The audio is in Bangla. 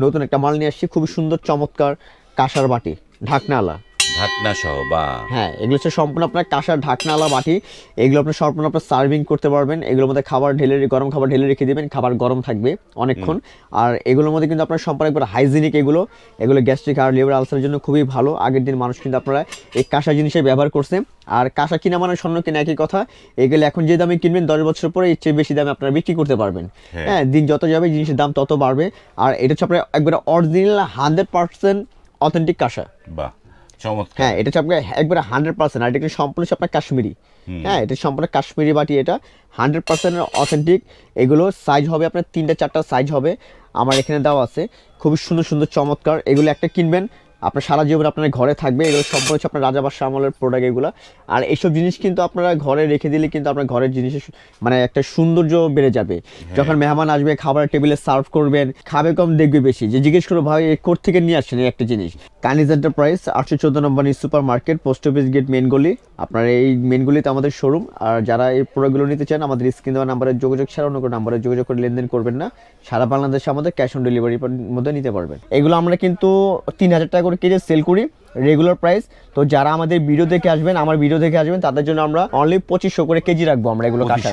নতুন একটা মাল নিয়ে আসছি, খুবই সুন্দর চমৎকার কাঁসার বাটি, ঢাকনাওয়ালা, ঢাকনা সহ বা হ্যাঁ এগুলো হচ্ছে সম্পূর্ণ আপনার কাঁসার ঢাকনাওয়ালা বাটি। এগুলো আপনার সম্পূর্ণ আপনার সার্ভিং করতে পারবেন, এগুলোর মধ্যে খাবার ঢেলে গরম খাবার ঢেলে রেখে দিবেন, খাবার গরম থাকবে অনেকক্ষণ। আর এগুলোর মধ্যে কিন্তু আপনার সম্পূর্ণ একবার হাইজিনিক, এগুলো গ্যাস্ট্রিক আর লিভার আলসারের জন্য খুবই ভালো। আগের দিন মানুষ কিন্তু আপনারা এই কাঁসা জিনিসে ব্যবহার করছে। আর কাঁসা কিনা মানে স্বর্ণ কিনা একই কথা। এগুলো এখন যে দামে কিনবেন 10 বছর পরে এর চেয়ে বেশি দামে আপনারা বিক্রি করতে পারবেন। হ্যাঁ, দিন যত যাবে জিনিসের দাম তত বাড়বে। আর এটা হচ্ছে আপনার একবারে অরিজিনাল 100% অথেন্টিক কাঁসা। বাহ, চমৎকার। হ্যাঁ, এটা হচ্ছে আপনার একবারে 100%, আর এটা কিন্তু সম্পূর্ণ হচ্ছে আপনার কাশ্মীরি। হ্যাঁ, এটা সম্পূর্ণ কাশ্মীরি বাটি, এটা 100% অথেন্টিক। এগুলো সাইজ হবে আপনার 3-4টা সাইজ হবে, আমার এখানে দেওয়া আছে। খুবই সুন্দর সুন্দর চমৎকার, এগুলো একটা কিনবেন আপনার সারা জীবন আপনার ঘরে থাকবে। এগুলো সম্পূর্ণ হচ্ছে আপনার রাজাবাদশাহ আমলের প্রোডাক্ট এগুলো। আর এইসব জিনিস কিন্তু আপনারা ঘরে রেখে দিলে কিন্তু আপনার ঘরের জিনিসের মানে একটা সৌন্দর্য বেড়ে যাবে। যখন মেহমান আসবে খাবার টেবিলে সার্ভ করবেন, খাবে কম দেখবে বেশি, যে জিজ্ঞেস করো ভাই কোথ থেকে নিয়ে আসছেন এই একটা জিনিস। কানিজ এন্টারপ্রাইজ 814 নম্বর super market, post office gate, main গলি। আপনার এই মেন গলিতে আমাদের শোরুম। আর যারা এই প্রোডাক্টগুলো নিতে চান আমাদের স্ক্রিন দেওয়া নাম্বারে যোগাযোগ ছাড়া অন্য কোনো নাম্বারে যোগাযোগ করে লেনদেন করবেন না। সারা বাংলাদেশে আমাদের ক্যাশ অন ডেলিভারির মধ্যে নিতে পারবেন। এগুলো আমরা কিন্তু 3000 টাকা করে কেজি সেল করি, রেগুলার প্রাইস। তো যারা আমাদের ভিডিও দেখে আসবেন, আমার ভিডিও দেখে আসবেন, তাদের জন্য আমরা অনলি 2500 করে কেজি রাখবো আমরা এগুলো কাঁসা।